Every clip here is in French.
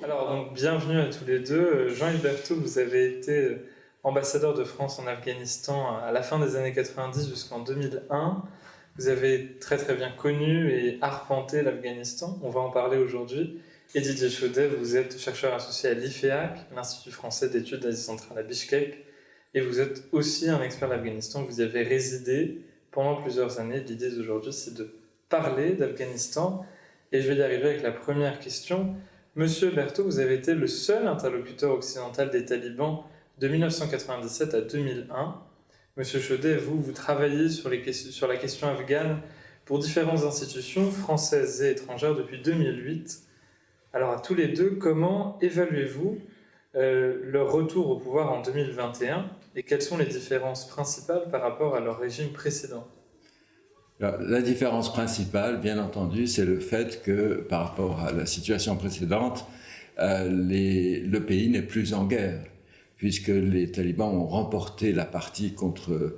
Alors, donc, bienvenue à tous les deux. Jean-Yves Berthaud, vous avez été ambassadeur de France en Afghanistan à la fin des années 90 jusqu'en 2001. Vous avez très très bien connu et arpenté l'Afghanistan. On va en parler aujourd'hui. Et Didier Chaudet, vous êtes chercheur associé à l'IFEAC, l'Institut français d'études d'Asie centrale à Bichkek. Et vous êtes aussi un expert d'Afghanistan. Vous y avez résidé pendant plusieurs années. L'idée d'aujourd'hui, c'est de parler d'Afghanistan. Et je vais y arriver avec la première question. Monsieur Berthaud, vous avez été le seul interlocuteur occidental des talibans de 1997 à 2001. Monsieur Chaudet, vous travaillez sur la question afghane pour différentes institutions françaises et étrangères depuis 2008. Alors à tous les deux, comment évaluez-vous leur retour au pouvoir en 2021 et quelles sont les différences principales par rapport à leur régime précédent ? Alors, la différence principale, bien entendu, c'est le fait que par rapport à la situation précédente, le pays n'est plus en guerre, puisque les talibans ont remporté la partie contre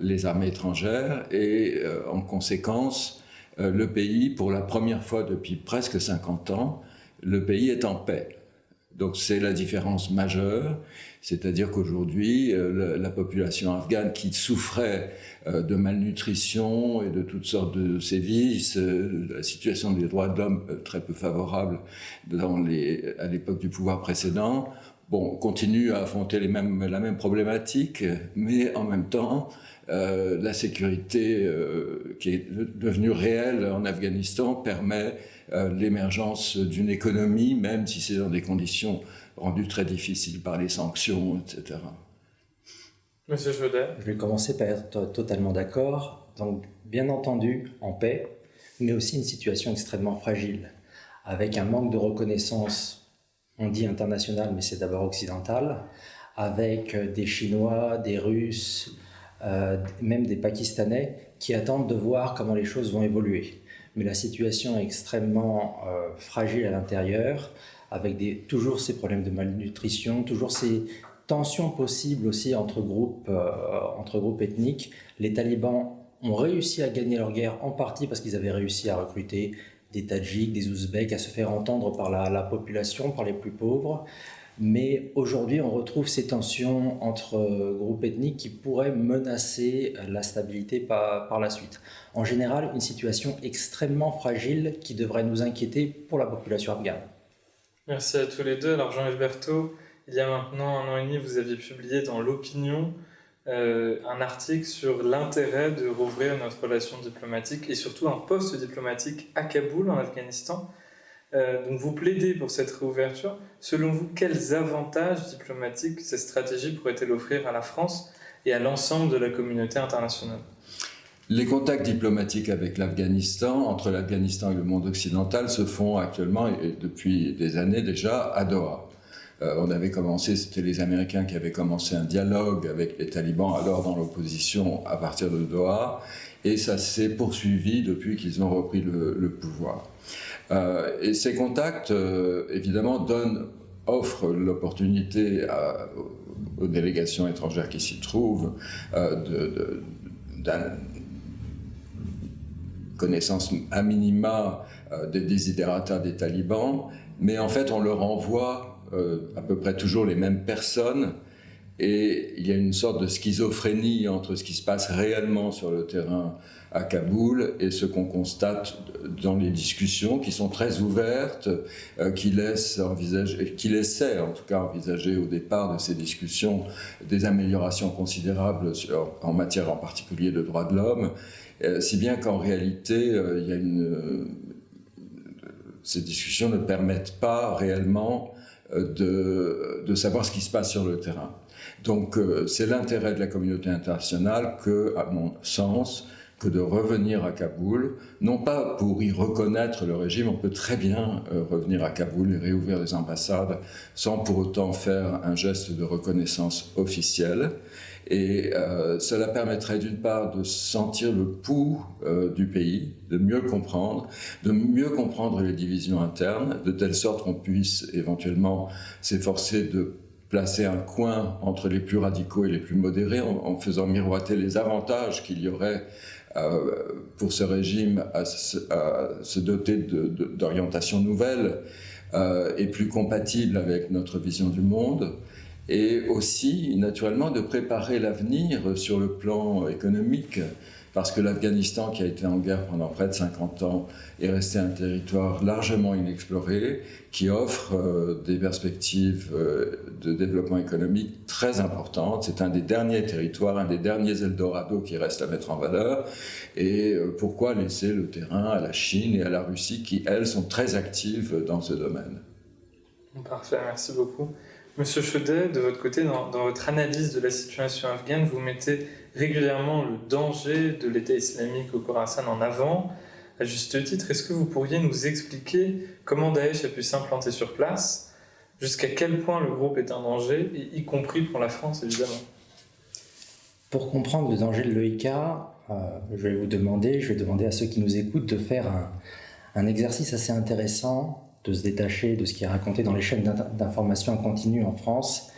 les armées étrangères et en conséquence, le pays, pour la première fois depuis presque 50 ans, le pays est en paix. Donc c'est la différence majeure, c'est-à-dire qu'aujourd'hui, la population afghane qui souffrait de malnutrition et de toutes sortes de sévices, la situation des droits de l'homme très peu favorable à l'époque du pouvoir précédent, continue à affronter la même problématique, mais en même temps, la sécurité qui est devenue réelle en Afghanistan permet l'émergence d'une économie, même si c'est dans des conditions rendues très difficiles par les sanctions, etc. Monsieur Chaudet. Je vais commencer par être totalement d'accord. Donc, bien entendu, en paix, mais aussi une situation extrêmement fragile, avec un manque de reconnaissance, on dit international, mais c'est d'abord occidental, avec des Chinois, des Russes, même des Pakistanais, qui attendent de voir comment les choses vont évoluer. Mais la situation est extrêmement fragile à l'intérieur, avec toujours ces problèmes de malnutrition, toujours ces tensions possibles aussi entre groupes ethniques. Les talibans ont réussi à gagner leur guerre en partie parce qu'ils avaient réussi à recruter des Tadjiks, des Ouzbeks, à se faire entendre par la population, par les plus pauvres. Mais aujourd'hui, on retrouve ces tensions entre groupes ethniques qui pourraient menacer la stabilité par la suite. En général, une situation extrêmement fragile qui devrait nous inquiéter pour la population afghane. Merci à tous les deux. Alors Jean-Yves Berthaud, il y a maintenant 1 an et demi, vous aviez publié dans l'Opinion un article sur l'intérêt de rouvrir notre relation diplomatique et surtout un poste diplomatique à Kaboul, en Afghanistan. Donc vous plaidez pour cette réouverture. Selon vous, quels avantages diplomatiques cette stratégie pourrait-elle offrir à la France et à l'ensemble de la communauté internationale ? Les contacts diplomatiques avec l'Afghanistan, entre l'Afghanistan et le monde occidental, se font actuellement, et depuis des années déjà, à Doha. C'était les Américains qui avaient commencé un dialogue avec les talibans, alors dans l'opposition, à partir de Doha, et ça s'est poursuivi depuis qu'ils ont repris le pouvoir. Et ces contacts, évidemment, offrent l'opportunité aux délégations étrangères qui s'y trouvent d'un connaissance à minima des desiderata des talibans, mais en fait on leur envoie à peu près toujours les mêmes personnes, et il y a une sorte de schizophrénie entre ce qui se passe réellement sur le terrain à Kaboul et ce qu'on constate dans les discussions qui sont très ouvertes, qui laissent essaient en tout cas envisager au départ de ces discussions des améliorations considérables en matière en particulier de droits de l'homme, si bien qu'en réalité il y a ces discussions ne permettent pas réellement de savoir ce qui se passe sur le terrain. Donc c'est l'intérêt de la communauté internationale que, à mon sens, que de revenir à Kaboul, non pas pour y reconnaître le régime, on peut très bien revenir à Kaboul et réouvrir les ambassades sans pour autant faire un geste de reconnaissance officielle. Et cela permettrait d'une part de sentir le pouls du pays, de mieux comprendre les divisions internes, de telle sorte qu'on puisse éventuellement s'efforcer de placer un coin entre les plus radicaux et les plus modérés en faisant miroiter les avantages qu'il y aurait pour ce régime à se doter d'orientations nouvelles et plus compatibles avec notre vision du monde, et aussi naturellement de préparer l'avenir sur le plan économique, parce que l'Afghanistan, qui a été en guerre pendant près de 50 ans, est resté un territoire largement inexploré, qui offre des perspectives de développement économique très importantes. C'est un des derniers territoires, un des derniers Eldorado qui reste à mettre en valeur. Et pourquoi laisser le terrain à la Chine et à la Russie, qui, elles, sont très actives dans ce domaine? Parfait, merci beaucoup. Monsieur Chaudet, de votre côté, dans votre analyse de la situation afghane, vous mettez régulièrement le danger de l'État islamique au Khorasan en avant, à juste titre. Est-ce que vous pourriez nous expliquer comment Daesh a pu s'implanter sur place, jusqu'à quel point le groupe est un danger, y compris pour la France, évidemment? Pour comprendre le danger de l'EIK, je vais demander à ceux qui nous écoutent de faire un exercice assez intéressant, de se détacher de ce qui est raconté dans les chaînes d'information en continu en France,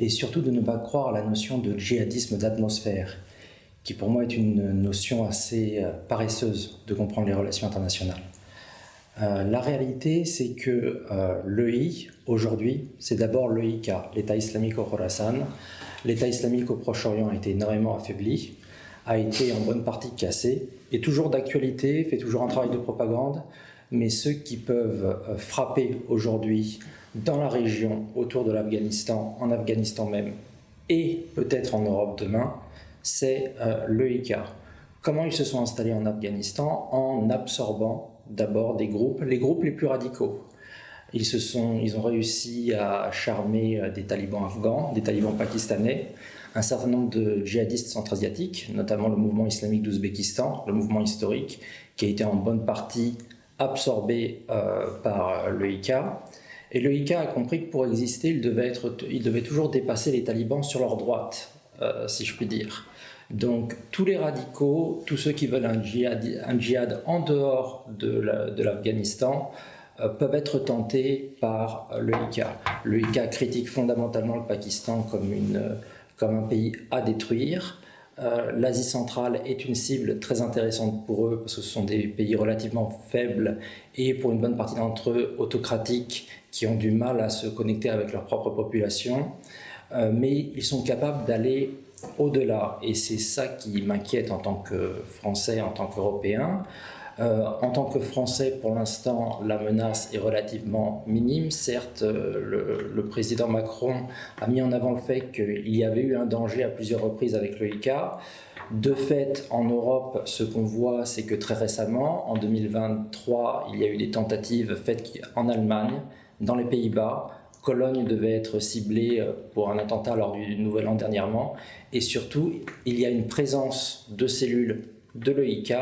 et surtout de ne pas croire à la notion de djihadisme d'atmosphère, qui pour moi est une notion assez paresseuse de comprendre les relations internationales. La réalité, c'est que l'EI, aujourd'hui, c'est d'abord l'EIK, l'État islamique au Khorasan. L'État islamique au Proche-Orient a été énormément affaibli, a été en bonne partie cassé, est toujours d'actualité, fait toujours un travail de propagande, mais ceux qui peuvent frapper aujourd'hui dans la région autour de l'Afghanistan, en Afghanistan même, et peut-être en Europe demain, c'est l'EIK. Comment ils se sont installés en Afghanistan? En absorbant d'abord les groupes les plus radicaux. Ils ont réussi à charmer des talibans afghans, des talibans pakistanais, un certain nombre de djihadistes centra-asiatiques, notamment le mouvement islamique d'Ouzbékistan, le mouvement historique, qui a été en bonne partie absorbé par l'EIK. Et l'EIK a compris que pour exister, il devait toujours dépasser les talibans sur leur droite, si je puis dire. Donc tous les radicaux, tous ceux qui veulent un djihad en dehors de l'Afghanistan, peuvent être tentés par l'EIK. L'EIK critique fondamentalement le Pakistan comme un pays à détruire. L'Asie centrale est une cible très intéressante pour eux parce que ce sont des pays relativement faibles et pour une bonne partie d'entre eux autocratiques qui ont du mal à se connecter avec leur propre population. Mais ils sont capables d'aller au-delà et c'est ça qui m'inquiète en tant que Français, en tant qu'Européen. En tant que Français, pour l'instant, la menace est relativement minime. Certes, le président Macron a mis en avant le fait qu'il y avait eu un danger à plusieurs reprises avec l'EIK. De fait, en Europe, ce qu'on voit, c'est que très récemment, en 2023, il y a eu des tentatives faites en Allemagne, dans les Pays-Bas. Cologne devait être ciblée pour un attentat lors du Nouvel An dernièrement. Et surtout, il y a une présence de cellules de l'EIK.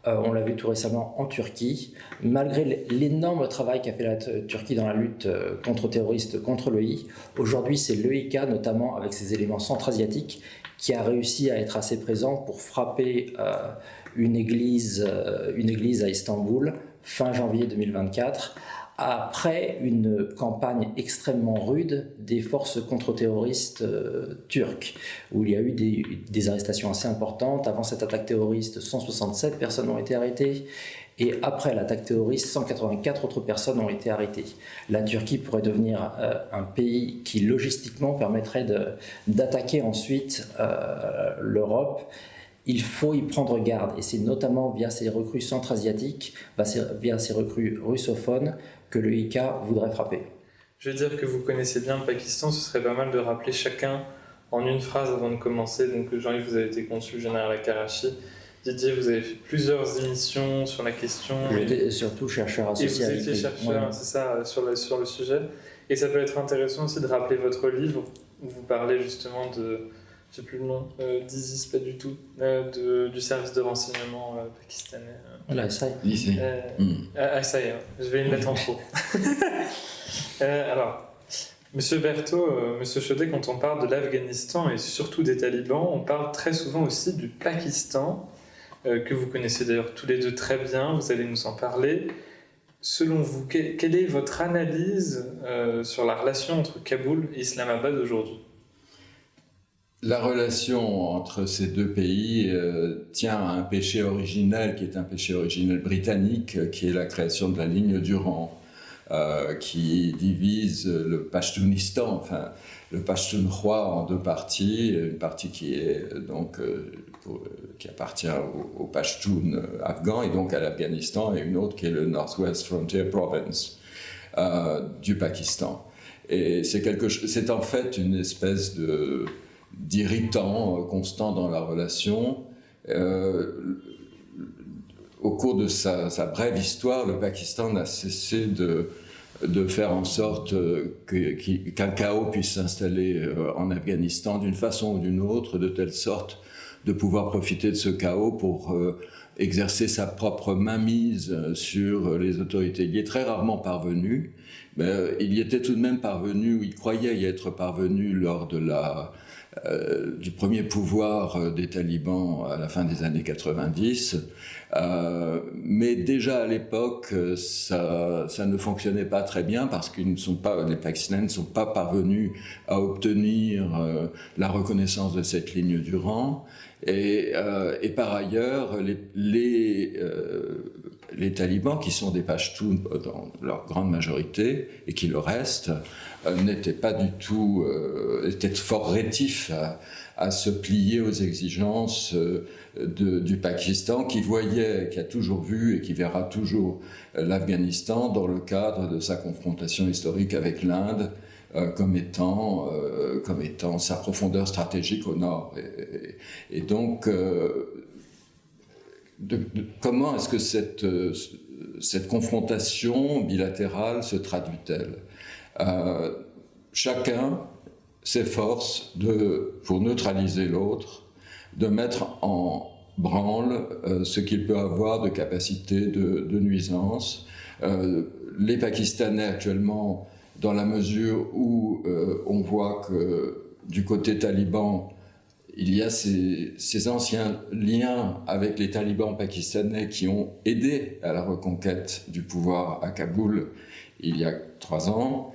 On l'a vu tout récemment en Turquie. Malgré l'énorme travail qu'a fait la Turquie dans la lutte contre-terroriste, contre l'EI, aujourd'hui c'est l'EIK, notamment avec ses éléments centra-asiatiques, qui a réussi à être assez présent pour frapper une église à Istanbul, fin janvier 2024, après une campagne extrêmement rude des forces contre-terroristes turques, où il y a eu des arrestations assez importantes. Avant cette attaque terroriste, 167 personnes ont été arrêtées, et après l'attaque terroriste, 184 autres personnes ont été arrêtées. La Turquie pourrait devenir un pays qui, logistiquement, permettrait d'attaquer ensuite l'Europe. Il faut y prendre garde, et c'est notamment via ces recrues centra-asiatiques, via ces recrues russophones, que l'EIK voudrait frapper. Je veux dire que vous connaissez bien le Pakistan, ce serait pas mal de rappeler chacun en une phrase avant de commencer. Donc Jean-Yves, vous avez été consul général à Karachi. Didier, vous avez fait plusieurs émissions sur la question. J'étais surtout chercheur associé. Et vous étiez chercheur, c'est ça, sur le sujet. Et ça peut être intéressant aussi de rappeler votre livre, où vous parlez justement de... J'ai plus le nom, d'ISIS, pas du tout, du service de renseignement pakistanais. La SAI. Ça y est, je vais une mettre en trop. Alors, Monsieur Berthaud, Monsieur Chaudet, quand on parle de l'Afghanistan et surtout des talibans, on parle très souvent aussi du Pakistan, que vous connaissez d'ailleurs tous les deux très bien, vous allez nous en parler. Selon vous, quelle est votre analyse sur la relation entre Kaboul et Islamabad aujourd'hui ? La relation entre ces deux pays tient à un péché originel qui est un péché originel britannique, qui est la création de la ligne Durand, qui divise le Pashtunistan, enfin le Pashtunkhwa en deux parties, une partie qui est donc qui appartient aux Pashtuns afghans et donc à l'Afghanistan, et une autre qui est le Northwest Frontier Province du Pakistan. Et c'est en fait une espèce d'irritant constant dans la relation. Au cours de sa brève histoire, le Pakistan n'a cessé de faire en sorte qu'un chaos puisse s'installer en Afghanistan d'une façon ou d'une autre, de telle sorte de pouvoir profiter de ce chaos pour exercer sa propre mainmise sur les autorités. Il y est très rarement parvenu, mais il y était tout de même parvenu, ou il croyait y être parvenu lors de du premier pouvoir des talibans à la fin des années 90. Mais déjà à l'époque, ça ne fonctionnait pas très bien parce que les Pakistanais ne sont pas parvenus à obtenir la reconnaissance de cette ligne Durand. Et par ailleurs, les talibans, qui sont des Pashtuns dans leur grande majorité, et qui le restent, n'étaient pas du tout, étaient fort rétifs à se plier aux exigences du Pakistan, qui a toujours vu et qui verra toujours l'Afghanistan dans le cadre de sa confrontation historique avec l'Inde, comme étant sa profondeur stratégique au nord. Et donc, comment est-ce que cette confrontation bilatérale se traduit-elle ? Chacun s'efforce pour neutraliser l'autre, de mettre en branle ce qu'il peut avoir de capacité de nuisance. Les Pakistanais actuellement, dans la mesure où on voit que du côté taliban, il y a ces anciens liens avec les talibans pakistanais qui ont aidé à la reconquête du pouvoir à Kaboul il y a 3 ans,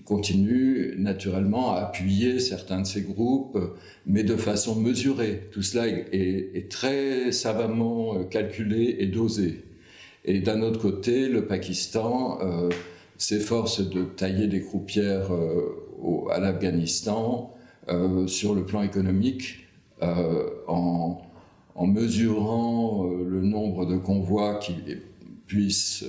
continue naturellement à appuyer certains de ces groupes, mais de façon mesurée. Tout cela est très savamment calculé et dosé. Et d'un autre côté, le Pakistan s'efforce de tailler des croupières à l'Afghanistan sur le plan économique, en mesurant le nombre de convois qui puissent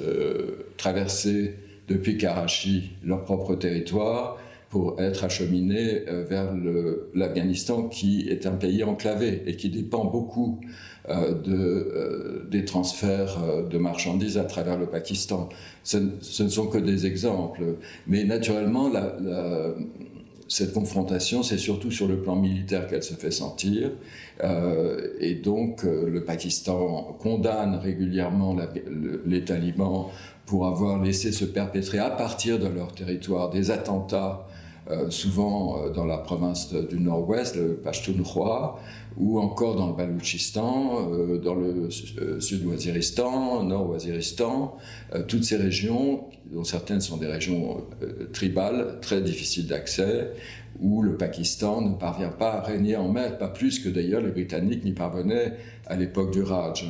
traverser depuis Karachi leur propre territoire pour être acheminés vers l'Afghanistan, qui est un pays enclavé et qui dépend beaucoup des transferts de marchandises à travers le Pakistan. Ce ne sont que des exemples, mais naturellement cette confrontation, c'est surtout sur le plan militaire qu'elle se fait sentir, et donc le Pakistan condamne régulièrement les talibans pour avoir laissé se perpétrer à partir de leur territoire des attentats, souvent dans la province du Nord-Ouest, le Pashtunkhwa, ou encore dans le Baloutchistan, dans le Sud-Waziristan, Nord-Waziristan, toutes ces régions, dont certaines sont des régions tribales, très difficiles d'accès, où le Pakistan ne parvient pas à régner en maître, pas plus que d'ailleurs les Britanniques n'y parvenaient à l'époque du Raj.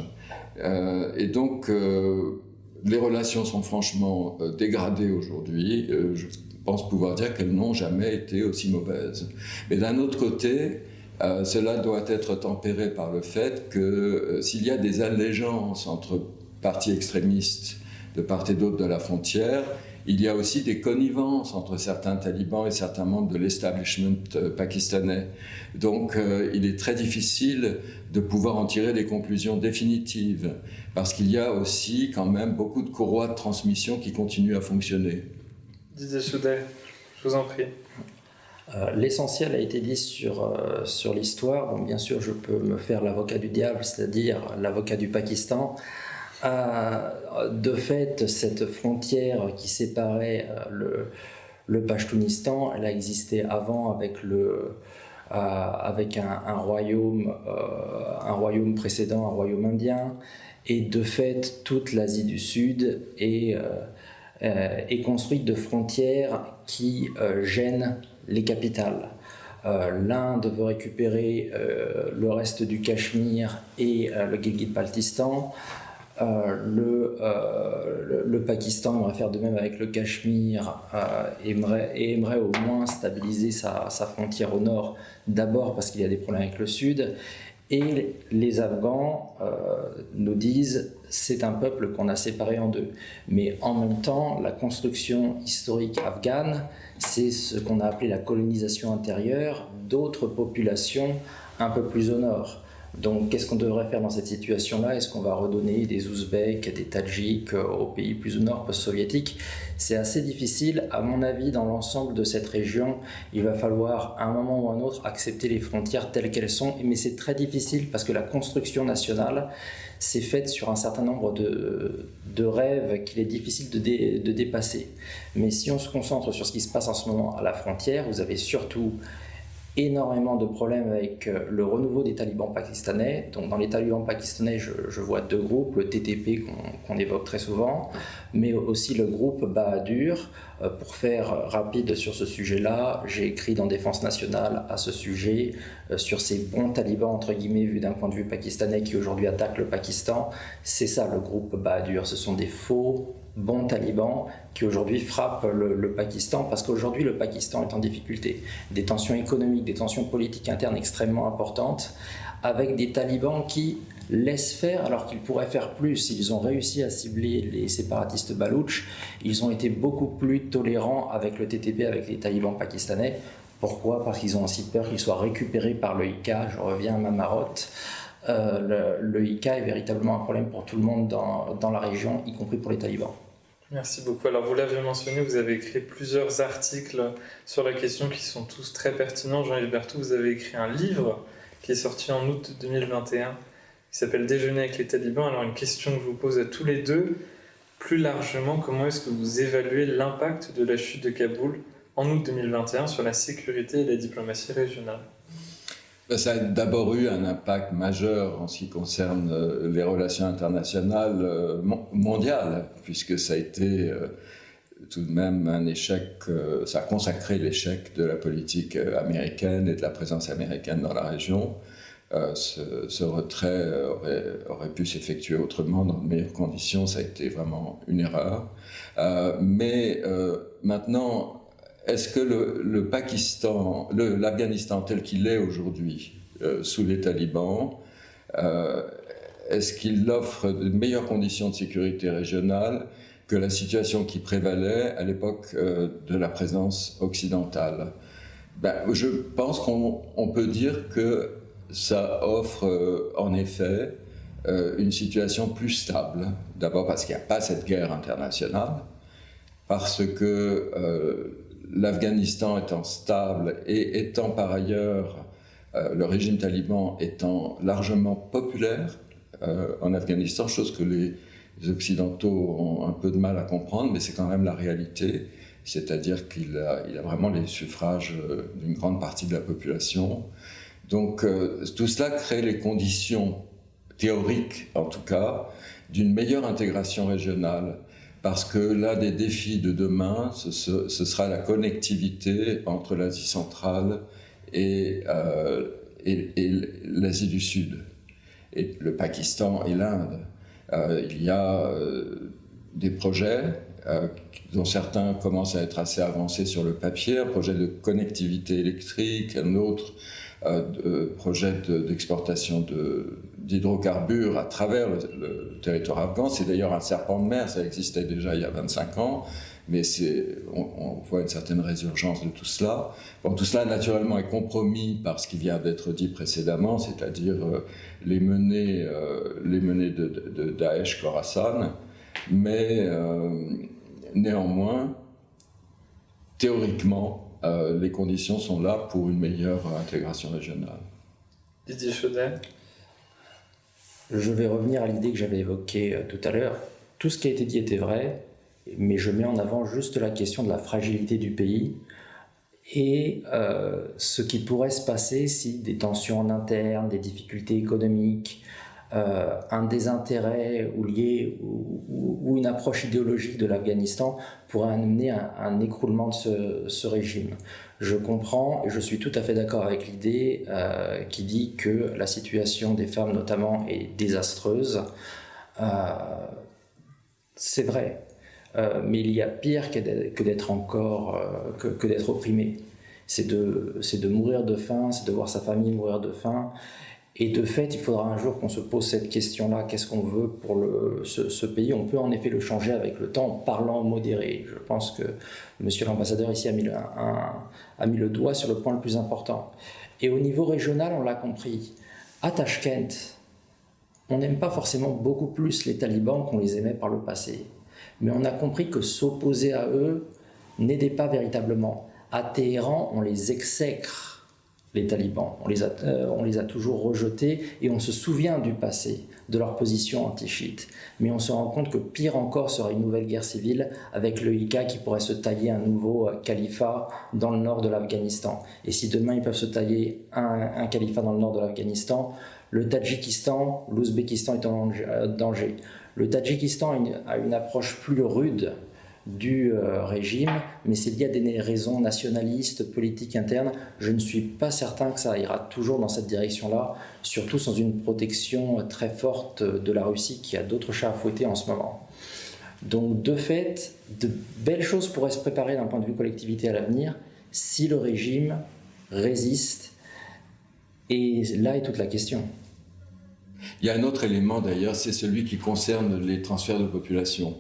Et donc, les relations sont franchement dégradées aujourd'hui. Je pense pouvoir dire qu'elles n'ont jamais été aussi mauvaises. Mais d'un autre côté, cela doit être tempéré par le fait que s'il y a des allégeances entre partis extrémistes de part et d'autre de la frontière, il y a aussi des connivences entre certains talibans et certains membres de l'establishment pakistanais. Donc il est très difficile de pouvoir en tirer des conclusions définitives, parce qu'il y a aussi quand même beaucoup de courroies de transmission qui continuent à fonctionner. Didier Chaudet, je vous en prie. L'essentiel a été dit sur l'histoire. Bon, bien sûr, je peux me faire l'avocat du diable, c'est-à-dire l'avocat du Pakistan. De fait, cette frontière qui séparait le Pashtunistan, elle a existé avant avec un royaume précédent, un royaume indien, et de fait, toute l'Asie du Sud est construite de frontières qui gênent les capitales. L'Inde veut récupérer le reste du Cachemire et le Gilgit-Baltistan. Le Pakistan aimerait faire de même avec le Cachemire, aimerait au moins stabiliser sa frontière au nord, d'abord parce qu'il y a des problèmes avec le sud. Et les Afghans nous disent c'est un peuple qu'on a séparé en deux. Mais en même temps, la construction historique afghane, c'est ce qu'on a appelé la colonisation intérieure d'autres populations un peu plus au nord. Donc qu'est-ce qu'on devrait faire dans cette situation-là? Est-ce qu'on va redonner des Ouzbeks, des Tadjiks aux pays plus au nord, post-soviétiques? C'est assez difficile. À mon avis, dans l'ensemble de cette région, il va falloir à un moment ou à un autre accepter les frontières telles qu'elles sont. Mais c'est très difficile parce que la construction nationale s'est faite sur un certain nombre de rêves qu'il est difficile de dépasser. Mais si on se concentre sur ce qui se passe en ce moment à la frontière, vous avez surtout énormément de problèmes avec le renouveau des talibans pakistanais. Donc dans les talibans pakistanais, je vois deux groupes, le TTP qu'on évoque très souvent, mais aussi le groupe Bahadur. Pour faire rapide sur ce sujet-là, j'ai écrit dans Défense nationale à ce sujet, sur ces bons talibans, entre guillemets, vus d'un point de vue pakistanais, qui aujourd'hui attaquent le Pakistan. C'est ça le groupe Bahadur, ce sont des faux bons talibans qui aujourd'hui frappent le Pakistan, parce qu'aujourd'hui le Pakistan est en difficulté. Des tensions économiques, des tensions politiques internes extrêmement importantes, avec des talibans qui laissent faire alors qu'ils pourraient faire plus. Ils ont réussi à cibler les séparatistes baloutches, ils ont été beaucoup plus tolérants avec le TTP, avec les talibans pakistanais. Pourquoi? Parce qu'ils ont aussi peur qu'ils soient récupérés par le IK. Je reviens à ma marotte. Le IK est véritablement un problème pour tout le monde dans la région, y compris pour les talibans. Merci beaucoup. Alors vous l'avez mentionné, vous avez écrit plusieurs articles sur la question qui sont tous très pertinents. Jean-Yves Berthoud, vous avez écrit un livre qui est sorti en août 2021 qui s'appelle Déjeuner avec les talibans. Alors une question que je vous pose à tous les deux, plus largement, comment est-ce que vous évaluez l'impact de la chute de Kaboul en août 2021 sur la sécurité et la diplomatie régionale? Ça a d'abord eu un impact majeur en ce qui concerne les relations internationales mondiales, puisque ça a été tout de même un échec, ça a consacré l'échec de la politique américaine et de la présence américaine dans la région. Ce retrait aurait pu s'effectuer autrement, dans de meilleures conditions, ça a été vraiment une erreur. Mais maintenant, est-ce que le Pakistan, l'Afghanistan tel qu'il est aujourd'hui, sous les talibans, est-ce qu'il offre de meilleures conditions de sécurité régionale que la situation qui prévalait à l'époque de la présence occidentale? Je pense qu'on peut dire que ça offre en effet une situation plus stable. D'abord parce qu'il n'y a pas cette guerre internationale, parce que l'Afghanistan étant stable et étant par ailleurs, le régime taliban étant largement populaire en Afghanistan, chose que les Occidentaux ont un peu de mal à comprendre, mais c'est quand même la réalité, c'est-à-dire qu'il a vraiment les suffrages d'une grande partie de la population. Donc tout cela crée les conditions théoriques, en tout cas, d'une meilleure intégration régionale. Parce que l'un des défis de demain, ce sera la connectivité entre l'Asie centrale et l'Asie du Sud, et le Pakistan et l'Inde. Il y a des projets dont certains commencent à être assez avancés sur le papier, un projet de connectivité électrique, un autre projet d'exportation d'hydrocarbures à travers le territoire afghan. C'est d'ailleurs un serpent de mer, ça existait déjà il y a 25 ans, mais on voit une certaine résurgence de tout cela. Bon, tout cela naturellement est compromis par ce qui vient d'être dit précédemment, c'est-à-dire les menées de Daesh Khorasan, mais néanmoins, théoriquement, les conditions sont là pour une meilleure intégration régionale. Didier Chaudet. Je vais revenir à l'idée que j'avais évoquée tout à l'heure. Tout ce qui a été dit était vrai, mais je mets en avant juste la question de la fragilité du pays et ce qui pourrait se passer si des tensions en interne, des difficultés économiques, un désintérêt ou une approche idéologique de l'Afghanistan pourrait amener à un écroulement de ce régime. Je comprends et je suis tout à fait d'accord avec l'idée qui dit que la situation des femmes notamment est désastreuse. C'est vrai, mais il y a pire que d'être opprimé. C'est de mourir de faim, c'est de voir sa famille mourir de faim. Et de fait, il faudra un jour qu'on se pose cette question-là. Qu'est-ce qu'on veut pour ce pays? On peut en effet le changer avec le temps en parlant modéré. Je pense que monsieur l'ambassadeur ici a mis le doigt sur le point le plus important. Et au niveau régional, on l'a compris. À Tachkent, on n'aime pas forcément beaucoup plus les talibans qu'on les aimait par le passé. Mais on a compris que s'opposer à eux n'aidait pas véritablement. À Téhéran, on les exècre, les talibans. On les a toujours rejetés et on se souvient du passé, de leur position anti-chiite. Mais on se rend compte que pire encore serait une nouvelle guerre civile avec le IK qui pourrait se tailler un nouveau califat dans le nord de l'Afghanistan. Et si demain ils peuvent se tailler un califat dans le nord de l'Afghanistan, le Tadjikistan, l'Ouzbékistan est en danger. Le Tadjikistan a une approche plus rude du régime, mais c'est lié à des raisons nationalistes, politiques internes. Je ne suis pas certain que ça ira toujours dans cette direction-là, surtout sans une protection très forte de la Russie qui a d'autres chats à fouetter en ce moment. Donc de fait, de belles choses pourraient se préparer d'un point de vue collectivité à l'avenir si le régime résiste. Et là est toute la question. Il y a un autre élément d'ailleurs, c'est celui qui concerne les transferts de population.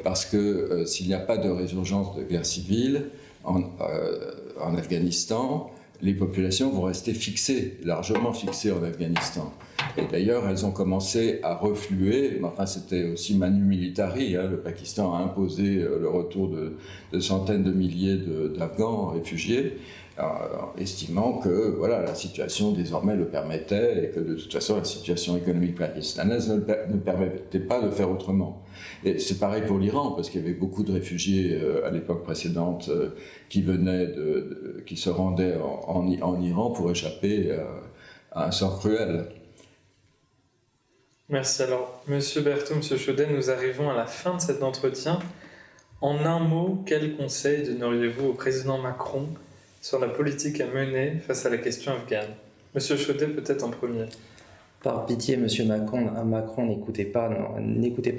Parce que s'il n'y a pas de résurgence de guerre civile en Afghanistan, les populations vont rester fixées, largement fixées en Afghanistan. Et d'ailleurs, elles ont commencé à refluer, mais enfin c'était aussi manu militari, le Pakistan a imposé le retour de centaines de milliers d'Afghans réfugiés, estimant que voilà, la situation désormais le permettait et que de toute façon la situation économique pakistanaise ne permettait pas de faire autrement. Et c'est pareil pour l'Iran, parce qu'il y avait beaucoup de réfugiés à l'époque précédente qui se rendaient en Iran pour échapper à un sort cruel. Merci. Alors, Monsieur Berthaud, Monsieur Chaudel, nous arrivons à la fin de cet entretien. En un mot, quel conseil donneriez-vous au président Macron sur la politique à mener face à la question afghane? Monsieur Chaudel, peut-être en premier. Par pitié, Monsieur Macron, n'écoutez pas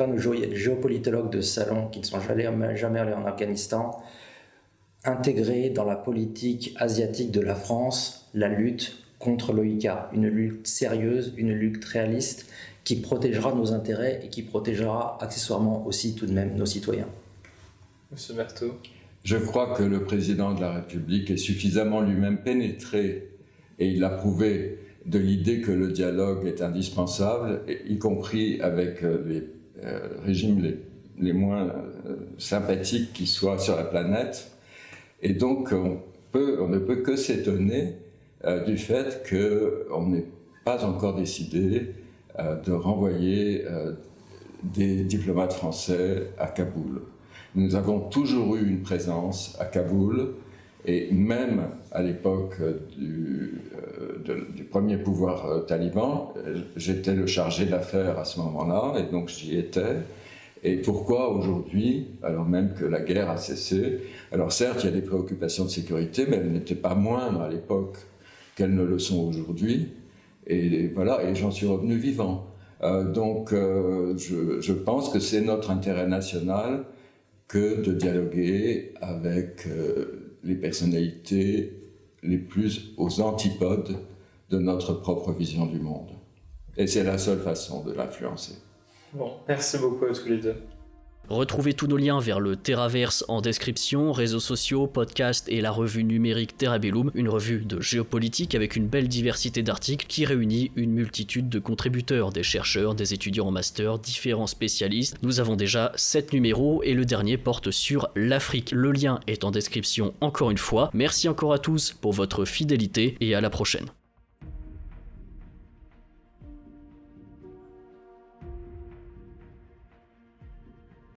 nos géopolitologues de salon qui ne sont jamais allés en Afghanistan. Intégrez dans la politique asiatique de la France la lutte contre l'OIK, une lutte sérieuse, une lutte réaliste qui protégera nos intérêts et qui protégera accessoirement aussi tout de même nos citoyens. Monsieur Berthaud. Je crois que le président de la République est suffisamment lui-même pénétré, et il l'a prouvé, de l'idée que le dialogue est indispensable, y compris avec les régimes les moins sympathiques qui soient sur la planète. Et donc on ne peut que s'étonner du fait qu'on n'ait pas encore décidé de renvoyer des diplomates français à Kaboul. Nous avons toujours eu une présence à Kaboul, et même à l'époque du premier pouvoir taliban, j'étais le chargé d'affaires à ce moment-là, et donc j'y étais. Et pourquoi aujourd'hui, alors même que la guerre a cessé? Alors certes, il y a des préoccupations de sécurité, mais elles n'étaient pas moindres à l'époque qu'elles ne le sont aujourd'hui. Et voilà, et j'en suis revenu vivant. Donc je pense que c'est notre intérêt national que de dialoguer avec les personnalités les plus aux antipodes de notre propre vision du monde. Et c'est la seule façon de l'influencer. Bon, merci beaucoup à tous les deux. Retrouvez tous nos liens vers le Terraverse en description, réseaux sociaux, podcasts et la revue numérique Terrabellum, une revue de géopolitique avec une belle diversité d'articles qui réunit une multitude de contributeurs, des chercheurs, des étudiants en master, différents spécialistes. Nous avons déjà 7 numéros et le dernier porte sur l'Afrique. Le lien est en description encore une fois. Merci encore à tous pour votre fidélité et à la prochaine.